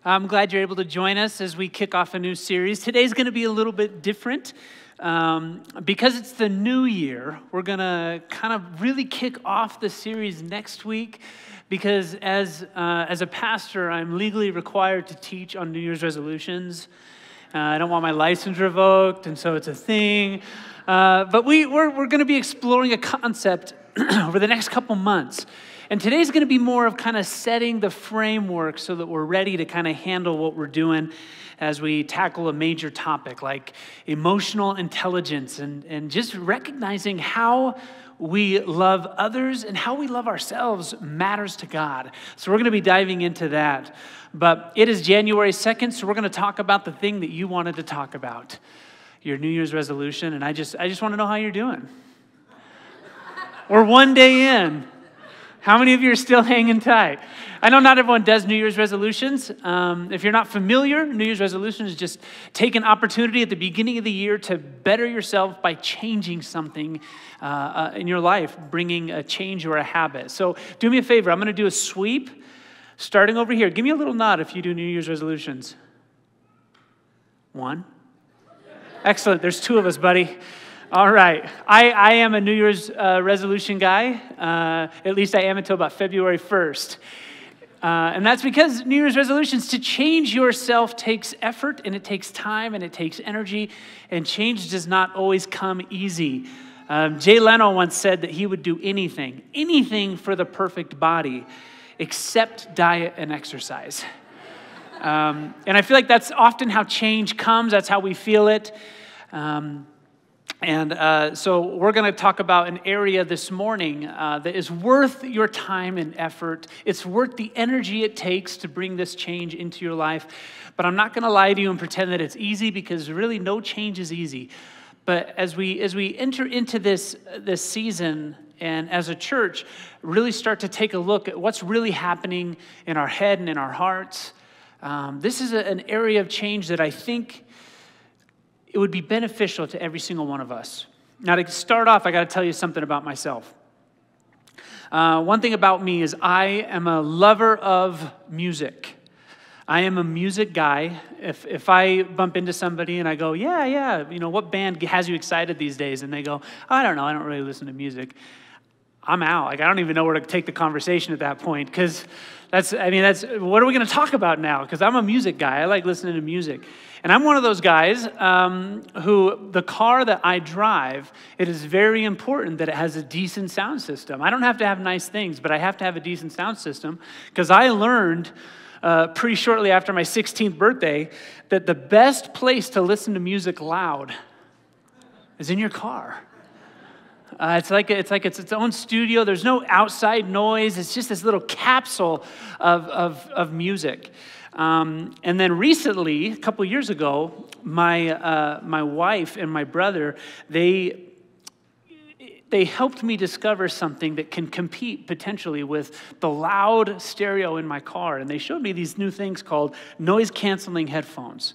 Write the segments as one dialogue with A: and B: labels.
A: I'm glad you're able to join us as we kick off a new series. Today's going to be a little bit different. Because it's the new year, we're going to kind of really kick off the series next week because as a pastor, I'm legally required to teach on New Year's resolutions. I don't want my license revoked, and so it's a thing. But we're going to be exploring a concept over the next couple months. And today's going to be more of kind of setting the framework so that we're ready to kind of handle what we're doing as we tackle a major topic like emotional intelligence and just recognizing how we love others and how we love ourselves matters to God. So we're going to be diving into that. But it is January 2nd, so we're going to talk about the thing that you wanted to talk about, your New Year's resolution. And I just want to know how you're doing. We're one day in. How many of you are still hanging tight? I know not everyone does New Year's resolutions. If you're not familiar, New Year's resolution is just take an opportunity at the beginning of the year to better yourself by changing something in your life, bringing a change or a habit. So do me a favor. I'm going to do a sweep starting over here. Give me a little nod if you do New Year's resolutions. 1. Excellent. There's 2 of us, buddy. All right. I am a New Year's resolution guy. At least I am until about February 1st. And that's because New Year's resolutions, to change yourself takes effort, and it takes time, and it takes energy, and change does not always come easy. Jay Leno once said that he would do anything for the perfect body, except diet and exercise. And I feel like that's often how change comes. That's how we feel it. So we're going to talk about an area this morning that is worth your time and effort. It's worth the energy it takes to bring this change into your life. But I'm not going to lie to you and pretend that it's easy, because really no change is easy. But as we enter into this season and as a church, really start to take a look at what's really happening in our head and in our hearts, this is an area of change that I think it would be beneficial to every single one of us. Now, to start off, I got to tell you something about myself. One thing about me is I am a lover of music. I am a music guy. If I bump into somebody and I go, yeah, what band has you excited these days? And they go, I don't know, I don't really listen to music. I'm out. Like, I don't even know where to take the conversation at that point, because that's what are we going to talk about now? Because I'm a music guy. I like listening to music. And I'm one of those guys who the car that I drive, it is very important that it has a decent sound system. I don't have to have nice things, but I have to have a decent sound system, because I learned pretty shortly after my 16th birthday that the best place to listen to music loud is in your car. It's like its own studio. There's no outside noise. It's just this little capsule of music. And then recently, a couple years ago, my wife and my brother, they helped me discover something that can compete potentially with the loud stereo in my car. And they showed me these new things called noise-canceling headphones.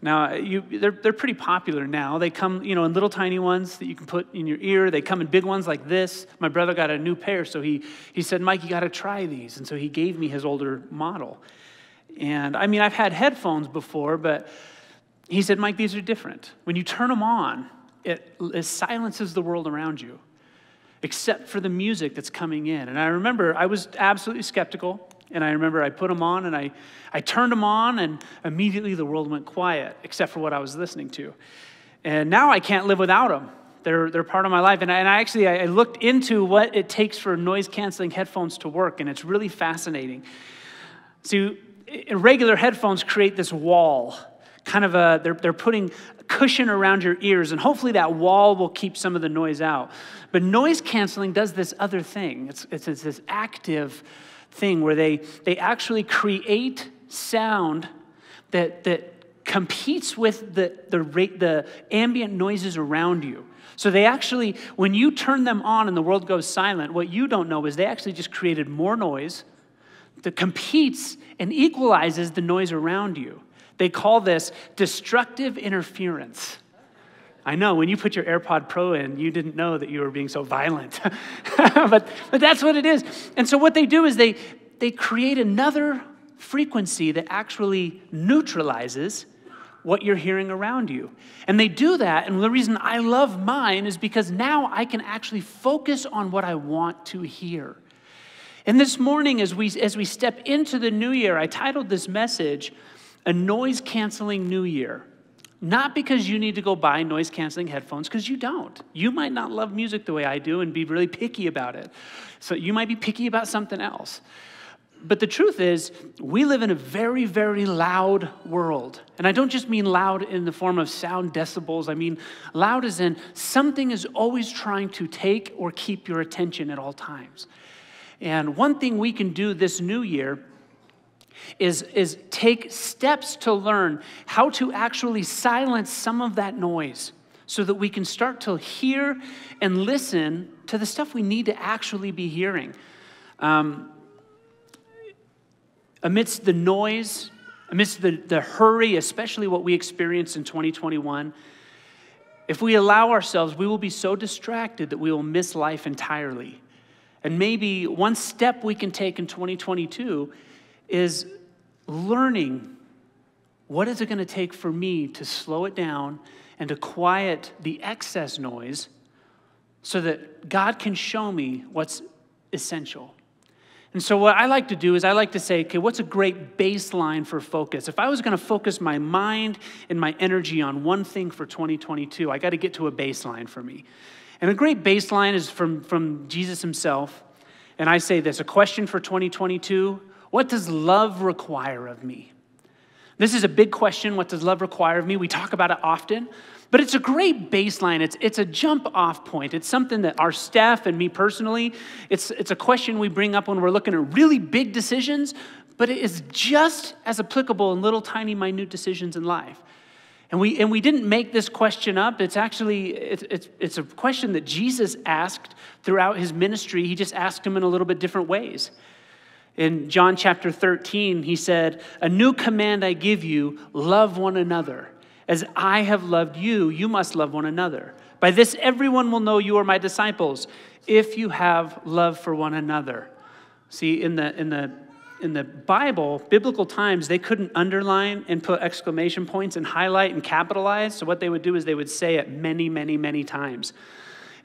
A: Now, they're pretty popular now. They come, in little tiny ones that you can put in your ear. They come in big ones like this. My brother got a new pair, so he said, Mike, you got to try these. And so he gave me his older model. And I've had headphones before, but he said, Mike, these are different. When you turn them on, it silences the world around you, except for the music that's coming in. And I remember I was absolutely skeptical. And I remember I put them on, and I turned them on, and immediately the world went quiet, except for what I was listening to. And now I can't live without them. They're part of my life. And I looked into what it takes for noise-canceling headphones to work, and it's really fascinating. So regular headphones create this wall, kind of they're putting a cushion around your ears, and hopefully that wall will keep some of the noise out. But noise canceling does this other thing. It's this active thing where they actually create sound that competes with the ambient noises around you. So they actually, when you turn them on and the world goes silent, what you don't know is they actually just created more noise that competes and equalizes the noise around you. They call this destructive interference. I know, when you put your AirPod Pro in, you didn't know that you were being so violent. but that's what it is. And so what they do is they create another frequency that actually neutralizes what you're hearing around you. And they do that, and the reason I love mine is because now I can actually focus on what I want to hear. And this morning, as we step into the new year, I titled this message, A Noise-Canceling New Year. Not because you need to go buy noise-canceling headphones, because you don't. You might not love music the way I do and be really picky about it. So you might be picky about something else. But the truth is, we live in a very, very loud world. And I don't just mean loud in the form of sound decibels. I mean loud as in something is always trying to take or keep your attention at all times. And one thing we can do this new year is take steps to learn how to actually silence some of that noise so that we can start to hear and listen to the stuff we need to actually be hearing. Amidst the noise, amidst the hurry, especially what we experienced in 2021, if we allow ourselves, we will be so distracted that we will miss life entirely. And maybe one step we can take in 2022 is learning what is it going to take for me to slow it down and to quiet the excess noise so that God can show me what's essential. And so what I like to do is I like to say, okay, what's a great baseline for focus? If I was going to focus my mind and my energy on one thing for 2022, I got to get to a baseline for me. And a great baseline is from Jesus himself. And I say this, a question for 2022, what does love require of me? This is a big question, what does love require of me? We talk about it often, but it's a great baseline. It's a jump-off point. It's something that our staff and me personally, it's a question we bring up when we're looking at really big decisions, but it is just as applicable in little tiny minute decisions in life. And we didn't make this question up. It's actually, it's a question that Jesus asked throughout his ministry. He just asked him in a little bit different ways. In John chapter 13, he said, "A new command I give you, love one another. As I have loved you, you must love one another. By this everyone will know you are my disciples, if you have love for one another." See, in the Bible, biblical times, they couldn't underline and put exclamation points and highlight and capitalize. So what they would do is they would say it many, many, many times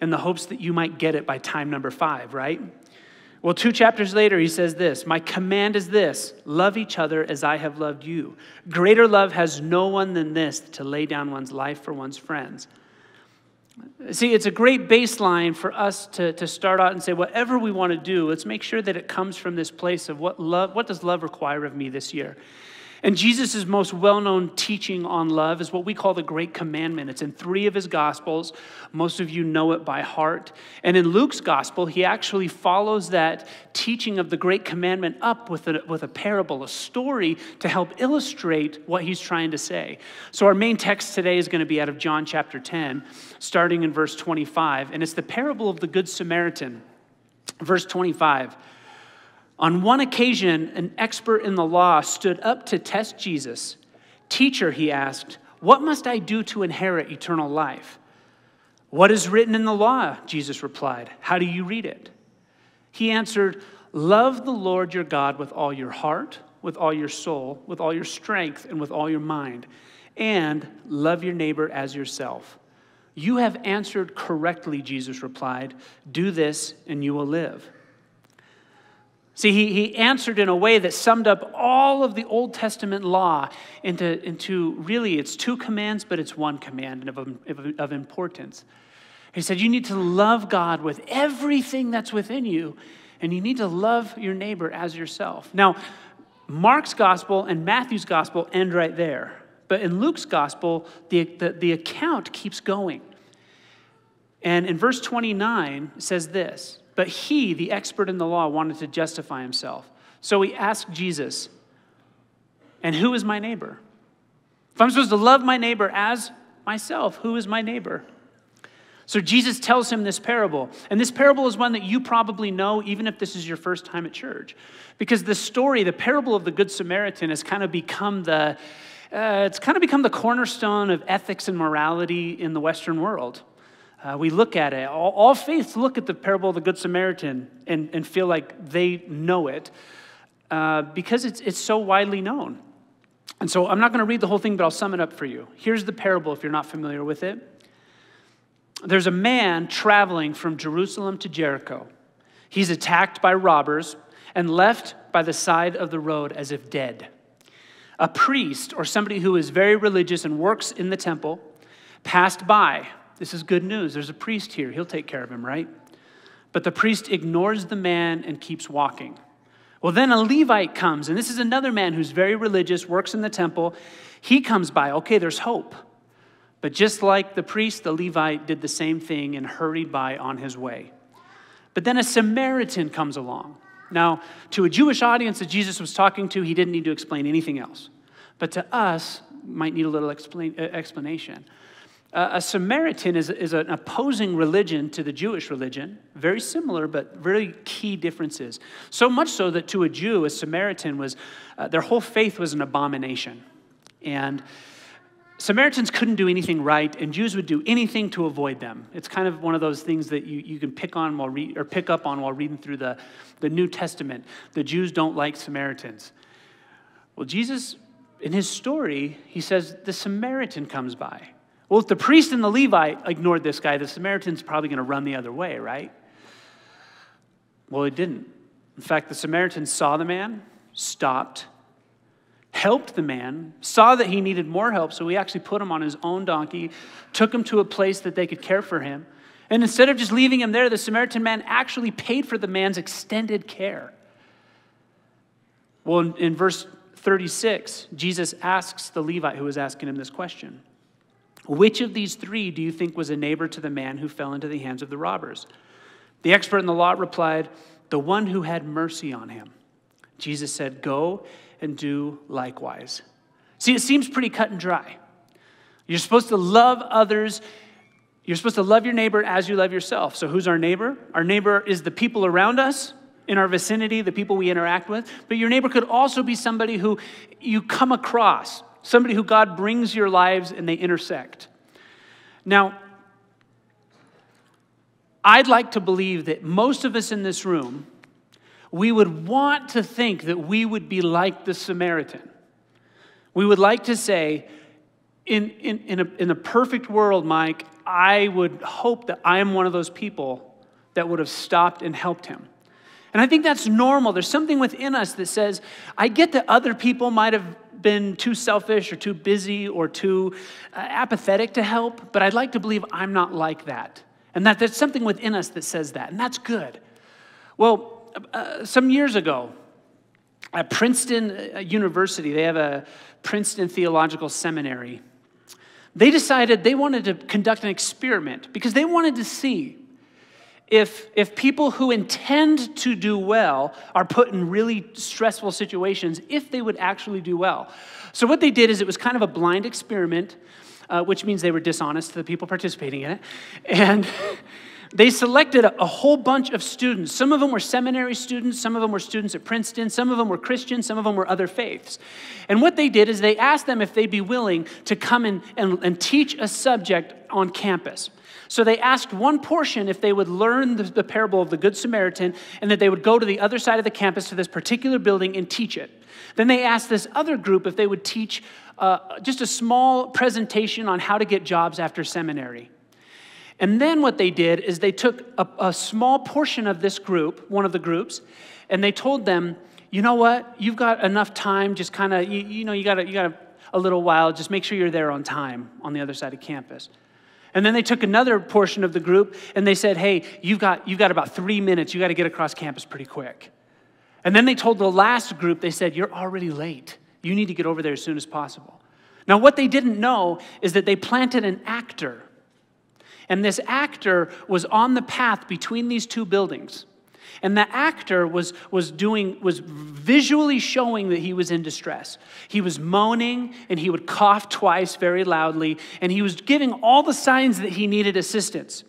A: in the hopes that you might get it by time number 5, right? Well, 2 chapters later, he says this, "My command is this, love each other as I have loved you. Greater love has no one than this, to lay down one's life for one's friends." See, it's a great baseline for us to start out and say, whatever we want to do, let's make sure that it comes from this place of what does love require of me this year? And Jesus' most well-known teaching on love is what we call the Great Commandment. It's in 3 of his Gospels. Most of you know it by heart. And in Luke's Gospel, he actually follows that teaching of the Great Commandment up with a parable, a story to help illustrate what he's trying to say. So our main text today is going to be out of John chapter 10, starting in verse 25. And it's the parable of the Good Samaritan. Verse 25. On one occasion, an expert in the law stood up to test Jesus. "Teacher," he asked, "what must I do to inherit eternal life?" "What is written in the law?" Jesus replied. "How do you read it?" He answered, "Love the Lord your God with all your heart, with all your soul, with all your strength, and with all your mind, and love your neighbor as yourself." "You have answered correctly," Jesus replied. "Do this and you will live." See, he answered in a way that summed up all of the Old Testament law into really, it's 2 commands, but it's 1 command of importance. He said, you need to love God with everything that's within you, and you need to love your neighbor as yourself. Now, Mark's gospel and Matthew's gospel end right there. But in Luke's gospel, the account keeps going. And in verse 29, it says this, "But he, the expert in the law, wanted to justify himself. So he asked Jesus, And who is my neighbor? If I'm supposed to love my neighbor as myself, who is my neighbor? So Jesus tells him this parable. And this parable is one that you probably know, even if this is your first time at church. Because the story, the parable of the Good Samaritan, has kind of become the cornerstone of ethics and morality in the Western world. We look at it. All faiths look at the parable of the Good Samaritan and feel like they know it because it's so widely known. And so I'm not going to read the whole thing, but I'll sum it up for you. Here's the parable if you're not familiar with it. There's a man traveling from Jerusalem to Jericho. He's attacked by robbers and left by the side of the road as if dead. A priest, or somebody who is very religious and works in the temple, passed by. This is good news. There's a priest here. He'll take care of him, right? But the priest ignores the man and keeps walking. Well, then a Levite comes, and this is another man who's very religious, works in the temple. He comes by. Okay, there's hope. But just like the priest, the Levite did the same thing and hurried by on his way. But then a Samaritan comes along. Now, to a Jewish audience that Jesus was talking to, he didn't need to explain anything else. But to us, might need a little explanation. A Samaritan is an opposing religion to the Jewish religion. Very similar, but very key differences. So much so that to a Jew, a Samaritan was, their whole faith was an abomination. And Samaritans couldn't do anything right, and Jews would do anything to avoid them. It's kind of one of those things that you can pick up on while reading through the New Testament. The Jews don't like Samaritans. Well, Jesus, in his story, he says the Samaritan comes by. Well, if the priest and the Levite ignored this guy, the Samaritan's probably going to run the other way, right? Well, it didn't. In fact, the Samaritan saw the man, stopped, helped the man, saw that he needed more help, so he actually put him on his own donkey, took him to a place that they could care for him. And instead of just leaving him there, the Samaritan man actually paid for the man's extended care. Well, in verse 36, Jesus asks the Levite who was asking him this question, which of these three do you think was a neighbor to the man who fell into the hands of the robbers? The expert in the law replied, the one who had mercy on him. Jesus said, go and do likewise. See, it seems pretty cut and dry. You're supposed to love others. You're supposed to love your neighbor as you love yourself. So who's our neighbor? Our neighbor is the people around us, in our vicinity, the people we interact with. But your neighbor could also be somebody who you come across, somebody who God brings your lives and they intersect. Now, I'd like to believe that most of us in this room, we would want to think that we would be like the Samaritan. We would like to say, in a perfect world, Mike, I would hope that I am one of those people that would have stopped and helped him. And I think that's normal. There's something within us that says, I get that other people might have been too selfish or too busy or too apathetic to help, but I'd like to believe I'm not like that. And that there's something within us that says that, and that's good. Well, some years ago, at Princeton University, they have a Princeton Theological Seminary. They decided they wanted to conduct an experiment because they wanted to see if people who intend to do well are put in really stressful situations, if they would actually do well. So what they did is it was kind of a blind experiment, which means they were dishonest to the people participating in it. And they selected a whole bunch of students. Some of them were seminary students. Some of them were students at Princeton. Some of them were Christians. Some of them were other faiths. And what they did is they asked them if they'd be willing to come and teach a subject on campus. So they asked one portion if they would learn the parable of the Good Samaritan and that they would go to the other side of the campus to this particular building and teach it. Then they asked this other group if they would teach just a small presentation on how to get jobs after seminary. And then what they did is they took a small portion of this group, one of the groups, and they told them, you know what, you've got enough time, just kind of, you got a little while, just make sure you're there on time on the other side of campus. And then they took another portion of the group and they said, hey, you've got about 3 minutes. You got to get across campus pretty quick. And then they told the last group, they said, you're already late. You need to get over there as soon as possible. Now, what they didn't know is that they planted an actor. And this actor was on the path between these two buildings. And the actor was visually showing that he was in distress. He was moaning, and he would cough twice very loudly, and he was giving all the signs that he needed assistance.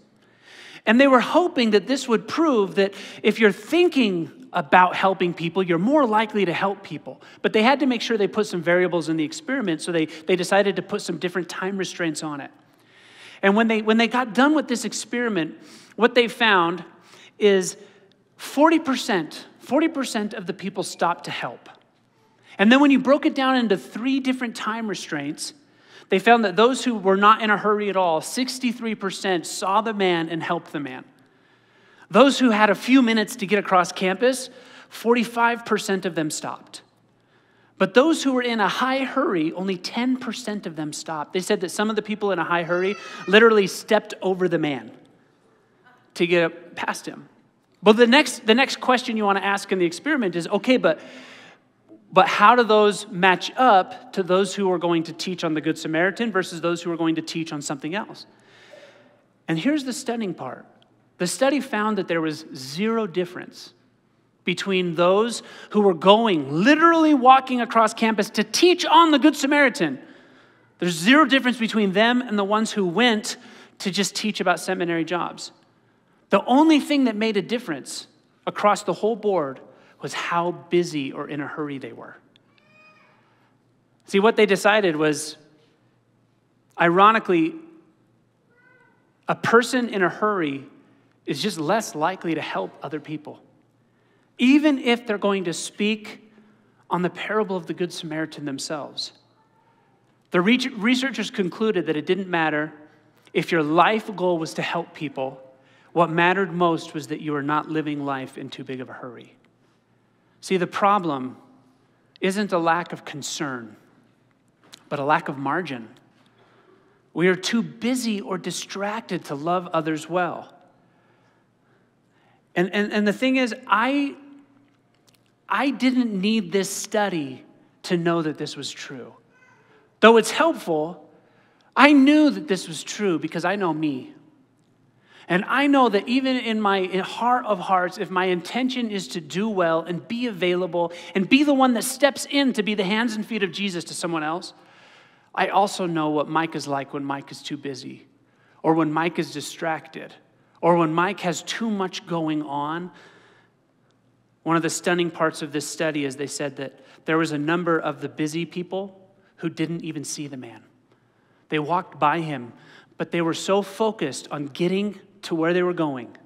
A: And they were hoping that this would prove that if you're thinking about helping people, you're more likely to help people. But they had to make sure they put some variables in the experiment, so they decided to put some different time restraints on it. And when they got done with this experiment, what they found is 40% of the people stopped to help. And then when you broke it down into 3 different time restraints, they found that those who were not in a hurry at all, 63% saw the man and helped the man. Those who had a few minutes to get across campus, 45% of them stopped. But those who were in a high hurry, only 10% of them stopped. They said that some of the people in a high hurry literally stepped over the man to get past him. But the next question you want to ask in the experiment is, okay, but how do those match up to those who are going to teach on the Good Samaritan versus those who are going to teach on something else? And here's the stunning part. The study found that there was 0 difference between those who were literally walking across campus to teach on the Good Samaritan. There's 0 difference between them and the ones who went to just teach about seminary jobs. The only thing that made a difference across the whole board was how busy or in a hurry they were. See, what they decided was, ironically, a person in a hurry is just less likely to help other people, even if they're going to speak on the parable of the Good Samaritan themselves. The researchers concluded that it didn't matter if your life goal was to help people. What mattered most was that you were not living life in too big of a hurry. See, the problem isn't a lack of concern, but a lack of margin. We are too busy or distracted to love others well. And the thing is, I didn't need this study to know that this was true. Though it's helpful, I knew that this was true because I know me. And I know that even in my heart of hearts, if my intention is to do well and be available and be the one that steps in to be the hands and feet of Jesus to someone else, I also know what Mike is like when Mike is too busy, or when Mike is distracted, or when Mike has too much going on. One of the stunning parts of this study is they said that there was a number of the busy people who didn't even see the man. They walked by him, but they were so focused on getting to where they were going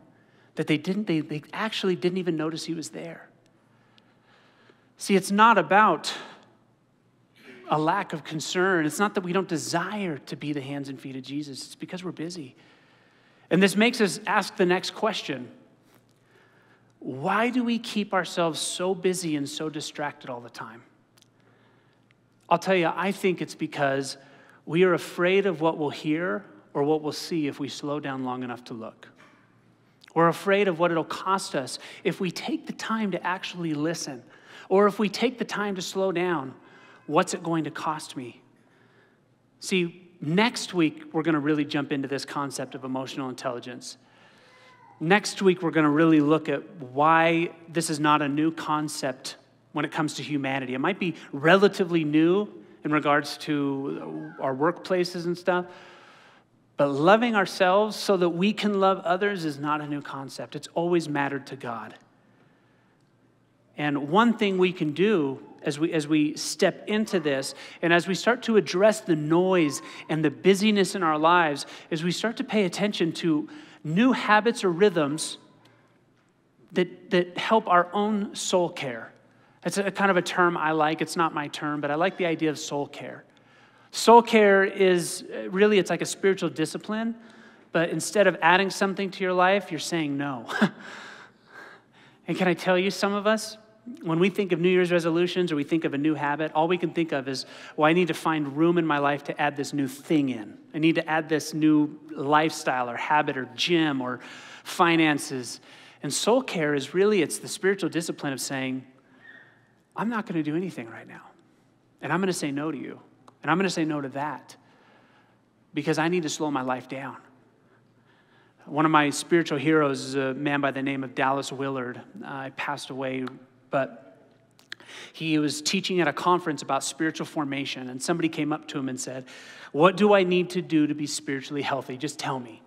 A: that they actually didn't even notice he was there. See, it's not about a lack of concern. It's not that we don't desire to be the hands and feet of Jesus. It's because we're busy. And this makes us ask the next question. Why do we keep ourselves so busy and so distracted all the time? I'll tell you, I think it's because we are afraid of what we'll hear or what we'll see if we slow down long enough to look. We're afraid of what it'll cost us if we take the time to actually listen, or if we take the time to slow down. What's it going to cost me? See, next week, we're going to really jump into this concept of emotional intelligence. Next week, we're going to really look at why this is not a new concept when it comes to humanity. It might be relatively new in regards to our workplaces and stuff, but loving ourselves so that we can love others is not a new concept. It's always mattered to God. And one thing we can do as we step into this, and as we start to address the noise and the busyness in our lives, is we start to pay attention to new habits or rhythms that help our own soul care. It's a kind of a term I like. It's not my term, but I like the idea of soul care. Soul care is really, it's like a spiritual discipline, but instead of adding something to your life, you're saying no. And can I tell you, some of us, when we think of New Year's resolutions or we think of a new habit, all we can think of is, well, I need to find room in my life to add this new thing in. I need to add this new lifestyle or habit or gym or finances. And soul care is really, it's the spiritual discipline of saying, I'm not going to do anything right now. And I'm going to say no to you. And I'm going to say no to that because I need to slow my life down. One of my spiritual heroes is a man by the name of Dallas Willard. He passed away, but he was teaching at a conference about spiritual formation, and somebody came up to him and said, "What do I need to do to be spiritually healthy? Just tell me."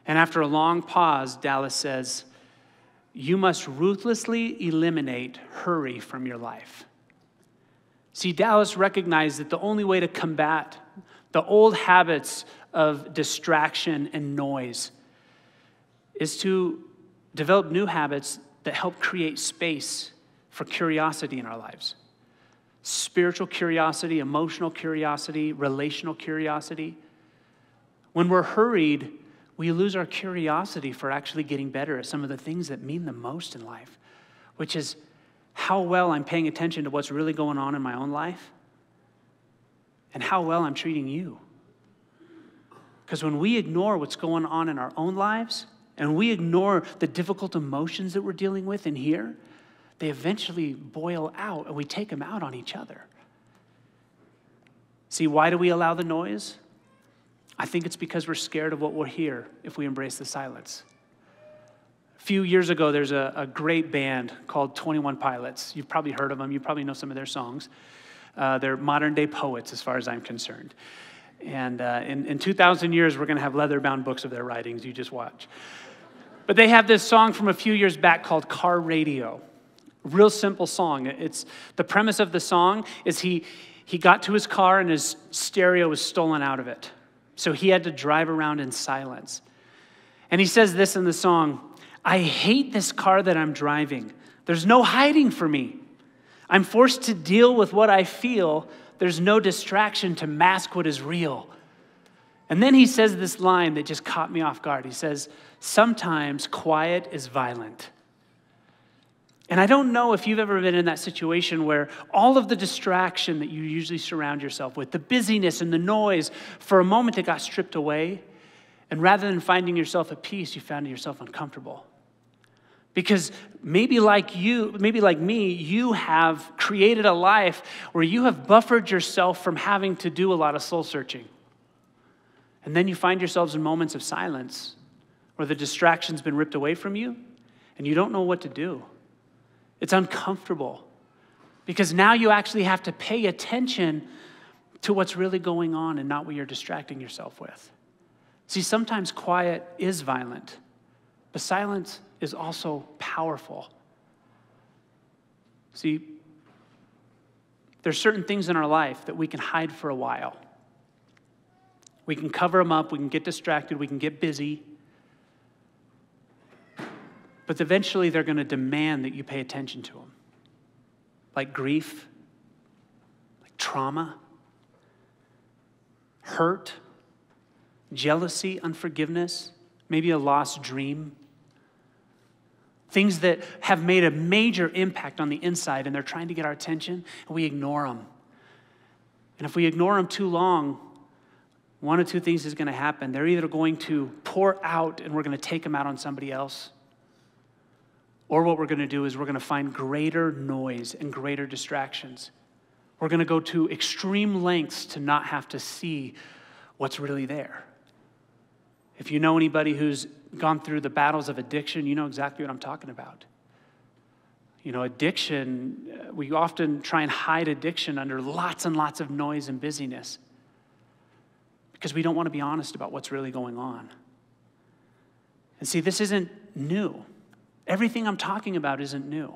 A: And after a long pause, Dallas says, "You must ruthlessly eliminate hurry from your life." See, Dallas recognized that the only way to combat the old habits of distraction and noise is to develop new habits that help create space for curiosity in our lives. Spiritual curiosity, emotional curiosity, relational curiosity. When we're hurried, we lose our curiosity for actually getting better at some of the things that mean the most in life, which is how well I'm paying attention to what's really going on in my own life and how well I'm treating you. Because when we ignore what's going on in our own lives and we ignore the difficult emotions that we're dealing with in here, they eventually boil out and we take them out on each other. See, why do we allow the noise? I think it's because we're scared of what we'll hear if we embrace the silence. A few years ago, there's a great band called 21 Pilots. You've probably heard of them. You probably know some of their songs. They're modern-day poets as far as I'm concerned. And in 2,000 years, we're going to have leather-bound books of their writings. You just watch. But they have this song from a few years back called Car Radio. Real simple song. It's the premise of the song is he got to his car and his stereo was stolen out of it. So he had to drive around in silence. And he says this in the song, "I hate this car that I'm driving. There's no hiding for me. I'm forced to deal with what I feel. There's no distraction to mask what is real." And then he says this line that just caught me off guard. He says, "Sometimes quiet is violent." And I don't know if you've ever been in that situation where all of the distraction that you usually surround yourself with, the busyness and the noise, for a moment it got stripped away. And rather than finding yourself at peace, you found yourself uncomfortable. Because maybe like me, you have created a life where you have buffered yourself from having to do a lot of soul searching. And then you find yourselves in moments of silence where the distraction's been ripped away from you and you don't know what to do. It's uncomfortable because now you actually have to pay attention to what's really going on and not what you're distracting yourself with. See, sometimes quiet is violent, but silence is also powerful. See, there's certain things in our life that we can hide for a while. We can cover them up, we can get distracted, we can get busy. But eventually they're going to demand that you pay attention to them. Like grief, like trauma, hurt, jealousy, unforgiveness, maybe a lost dream. Things that have made a major impact on the inside and they're trying to get our attention and we ignore them. And if we ignore them too long, one of two things is going to happen. They're either going to pour out and we're going to take them out on somebody else, or what we're going to do is we're going to find greater noise and greater distractions. We're going to go to extreme lengths to not have to see what's really there. If you know anybody who's gone through the battles of addiction, you know exactly what I'm talking about. You know, addiction, we often try and hide addiction under lots and lots of noise and busyness because we don't want to be honest about what's really going on. And see, this isn't new. Everything I'm talking about isn't new.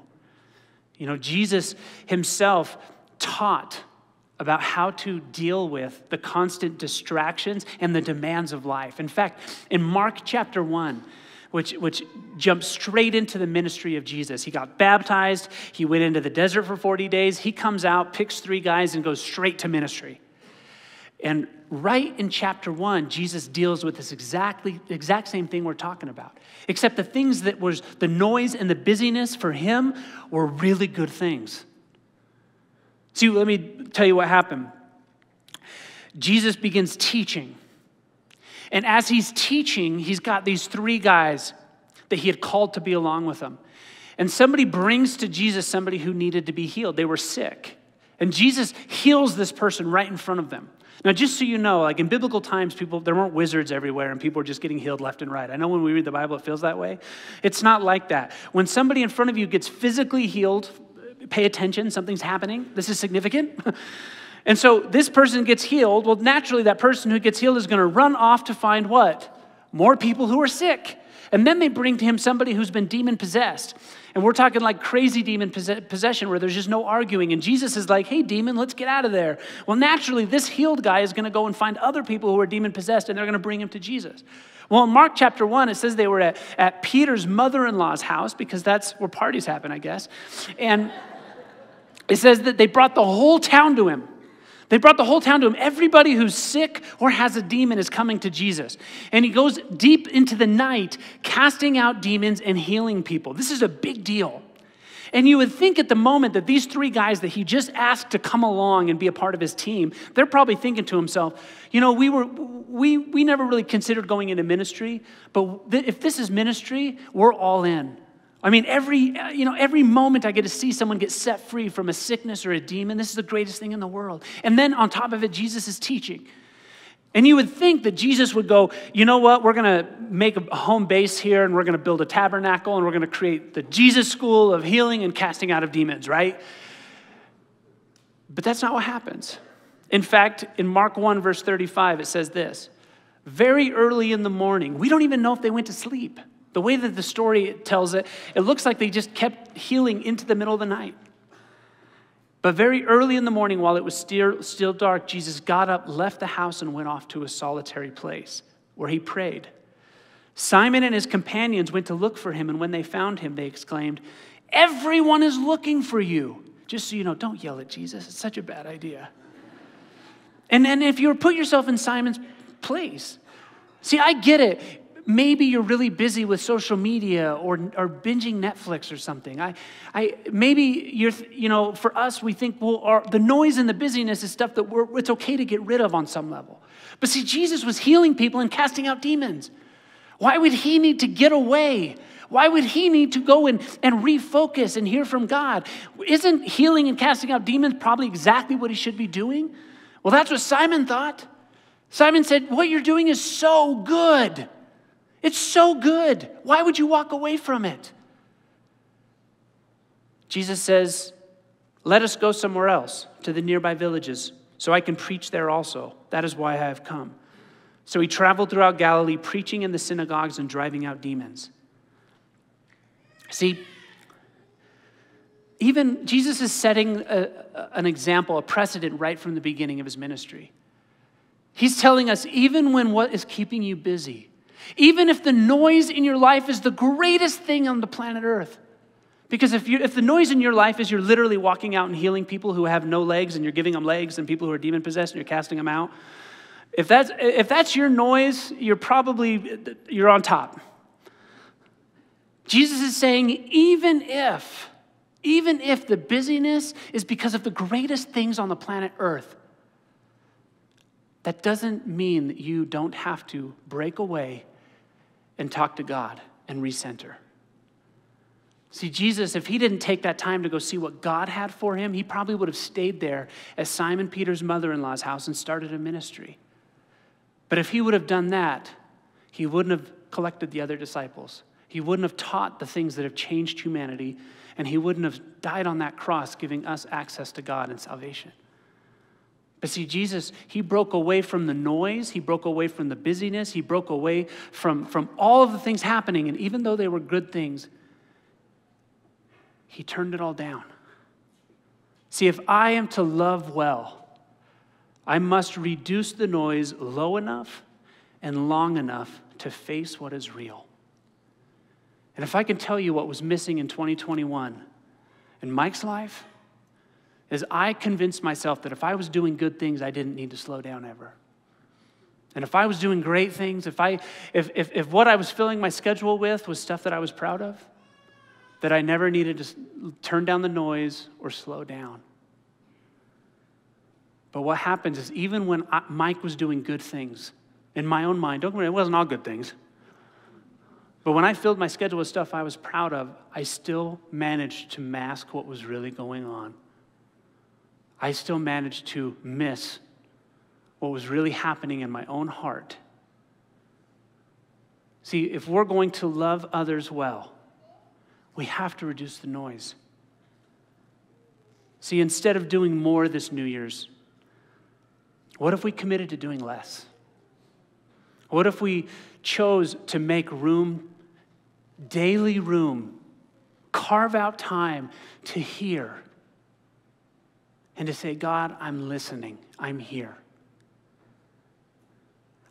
A: You know, Jesus himself taught about how to deal with the constant distractions and the demands of life. In fact, in Mark chapter 1, which jumps straight into the ministry of Jesus. He got baptized. He went into the desert for 40 days. He comes out, picks 3 guys, and goes straight to ministry. And right in chapter 1, Jesus deals with this exact same thing we're talking about. Except the things that was the noise and the busyness for him were really good things. See, let me tell you what happened. Jesus begins teaching. And as he's teaching, he's got these 3 guys that he had called to be along with him. And somebody brings to Jesus somebody who needed to be healed. They were sick. And Jesus heals this person right in front of them. Now, just so you know, like in biblical times, there weren't wizards everywhere and people were just getting healed left and right. I know when we read the Bible, it feels that way. It's not like that. When somebody in front of you gets physically healed, pay attention, something's happening. This is significant. And so this person gets healed. Well, naturally, that person who gets healed is going to run off to find what? More people who are sick. And then they bring to him somebody who's been demon-possessed. And we're talking like crazy demon possession where there's just no arguing. And Jesus is like, hey, demon, let's get out of there. Well, naturally, this healed guy is going to go and find other people who are demon-possessed, and they're going to bring him to Jesus. Well, in Mark chapter 1, it says they were at Peter's mother-in-law's house, because that's where parties happen, I guess. And it says that they brought the whole town to him. They brought the whole town to him. Everybody who's sick or has a demon is coming to Jesus. And he goes deep into the night, casting out demons and healing people. This is a big deal. And you would think at the moment that these three guys that he just asked to come along and be a part of his team, they're probably thinking to himself, you know, we never really considered going into ministry, but if this is ministry, we're all in. I mean, every moment I get to see someone get set free from a sickness or a demon, this is the greatest thing in the world. And then on top of it, Jesus is teaching. And you would think that Jesus would go, you know what, we're going to make a home base here, and we're going to build a tabernacle, and we're going to create the Jesus school of healing and casting out of demons, right? But that's not what happens. In fact, in Mark 1, verse 35, it says this: very early in the morning, we don't even know if they went to sleep. The way that the story tells it, it looks like they just kept healing into the middle of the night. But very early in the morning, while it was still dark, Jesus got up, left the house, and went off to a solitary place where he prayed. Simon and his companions went to look for him, and when they found him, they exclaimed, "Everyone is looking for you." Just so you know, don't yell at Jesus. It's such a bad idea. And if you put yourself in Simon's place, see, I get it. Maybe you're really busy with social media or binging Netflix or something. Maybe for us, we think, well, the noise and the busyness is stuff that it's okay to get rid of on some level. But see, Jesus was healing people and casting out demons. Why would he need to get away? Why would he need to go and refocus and hear from God? Isn't healing and casting out demons probably exactly what he should be doing? Well, that's what Simon thought. Simon said, what you're doing is so good. It's so good. Why would you walk away from it? Jesus says, let us go somewhere else, to the nearby villages, so I can preach there also. That is why I have come. So he traveled throughout Galilee, preaching in the synagogues and driving out demons. See, even Jesus is setting an example, a precedent right from the beginning of his ministry. He's telling us, even when what is keeping you busy, even if the noise in your life is the greatest thing on the planet Earth, because if the noise in your life is you're literally walking out and healing people who have no legs and you're giving them legs, and people who are demon-possessed and you're casting them out, if that's your noise, you're on top. Jesus is saying, even if the busyness is because of the greatest things on the planet Earth, that doesn't mean that you don't have to break away and talk to God and recenter. See, Jesus, if he didn't take that time to go see what God had for him, he probably would have stayed there at Simon Peter's mother-in-law's house and started a ministry. But if he would have done that, he wouldn't have collected the other disciples. He wouldn't have taught the things that have changed humanity, and he wouldn't have died on that cross, giving us access to God and salvation. But see, Jesus, he broke away from the noise. He broke away from the busyness. He broke away from all of the things happening. And even though they were good things, he turned it all down. See, if I am to love well, I must reduce the noise low enough and long enough to face what is real. And if I can tell you what was missing in 2021 in Mike's life, is I convinced myself that if I was doing good things, I didn't need to slow down ever. And if I was doing great things, if what I was filling my schedule with was stuff that I was proud of, that I never needed to turn down the noise or slow down. But what happens is even when Mike was doing good things, in my own mind, don't get me wrong, it wasn't all good things, but when I filled my schedule with stuff I was proud of, I still managed to mask what was really going on. I still managed to miss what was really happening in my own heart. See, if we're going to love others well, we have to reduce the noise. See, instead of doing more this New Year's, what if we committed to doing less? What if we chose to make room, daily room, carve out time to hear and to say, God, I'm listening, I'm here.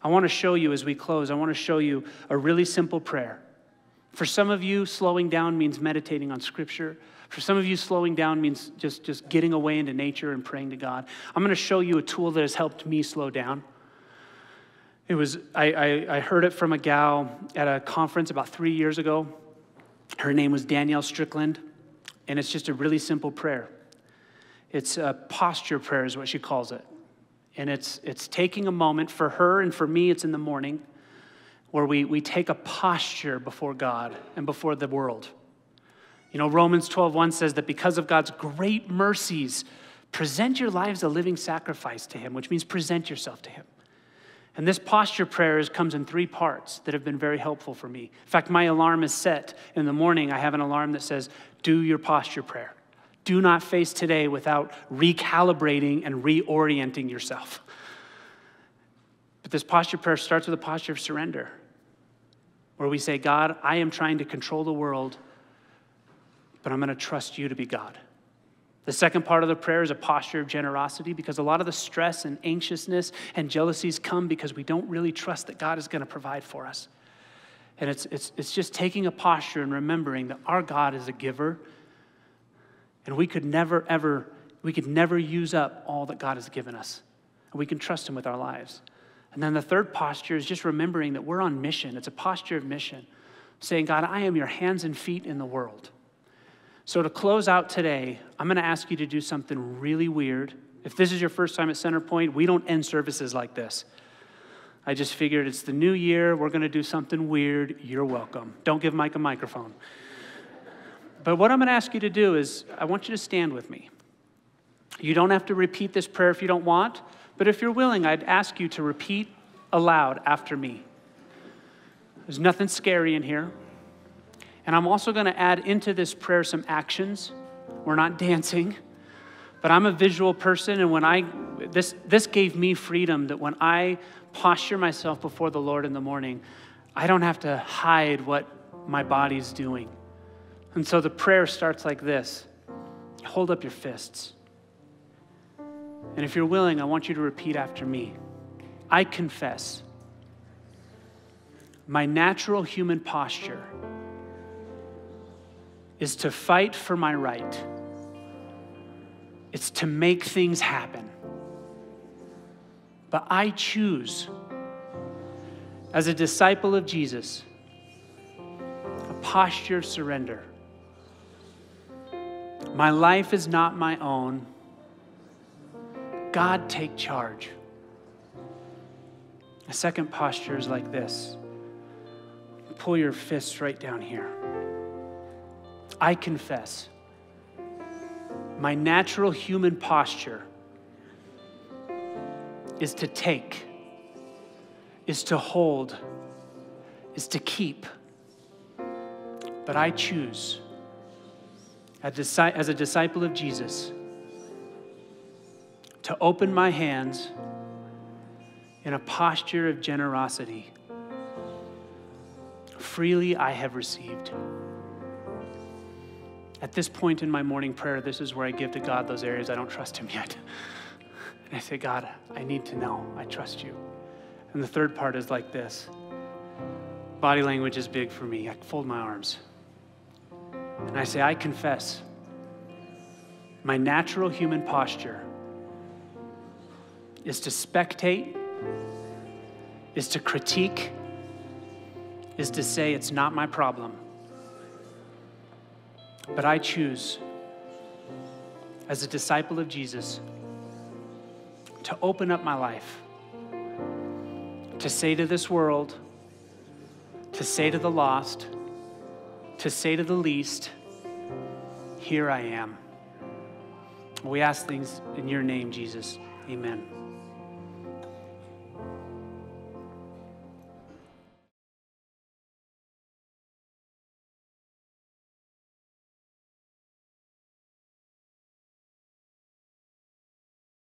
A: I want to show you as we close, I want to show you a really simple prayer. For some of you, slowing down means meditating on Scripture. For some of you, slowing down means just getting away into nature and praying to God. I'm going to show you a tool that has helped me slow down. I heard it from a gal at a conference about 3 years ago. Her name was Danielle Strickland, and it's just a really simple prayer. It's a posture prayer is what she calls it. And it's taking a moment for her, and for me, it's in the morning, where we take a posture before God and before the world. You know, Romans 12:1 says that because of God's great mercies, present your lives a living sacrifice to him, which means present yourself to him. And this posture prayer comes in 3 parts that have been very helpful for me. In fact, my alarm is set in the morning. I have an alarm that says, do your posture prayer. Do not face today without recalibrating and reorienting yourself. But this posture prayer starts with a posture of surrender, where we say, God, I am trying to control the world, but I'm going to trust you to be God. The second part of the prayer is a posture of generosity, because a lot of the stress and anxiousness and jealousies come because we don't really trust that God is going to provide for us. And it's just taking a posture and remembering that our God is a giver, and we could never use up all that God has given us. And we can trust him with our lives. And then the third posture is just remembering that we're on mission. It's a posture of mission, saying, God, I am your hands and feet in the world. So to close out today, I'm going to ask you to do something really weird. If this is your first time at Centerpoint, we don't end services like this. I just figured it's the new year. We're going to do something weird. You're welcome. Don't give Mike a microphone. But what I'm going to ask you to do is, I want you to stand with me. You don't have to repeat this prayer if you don't want, but if you're willing, I'd ask you to repeat aloud after me. There's nothing scary in here. And I'm also going to add into this prayer some actions. We're not dancing, but I'm a visual person, and this gave me freedom that when I posture myself before the Lord in the morning, I don't have to hide what my body's doing. And so the prayer starts like this. Hold up your fists. And if you're willing, I want you to repeat after me. I confess my natural human posture is to fight for my right. It's to make things happen. But I choose, as a disciple of Jesus, a posture of surrender. My life is not my own. God, take charge. A second posture is like this. Pull your fists right down here. I confess my natural human posture is to take, is to hold, is to keep. But I choose, as a disciple of Jesus, to open my hands in a posture of generosity. Freely I have received. At this point in my morning prayer, this is where I give to God those areas I don't trust him yet. And I say, God, I need to know. I trust you. And the third part is like this. Body language is big for me. I fold my arms. And I say, I confess my natural human posture is to spectate, is to critique, is to say it's not my problem. But I choose, as a disciple of Jesus, to open up my life, to say to this world, to say to the lost, to say to the least, here I am. We ask things in your name, Jesus. Amen.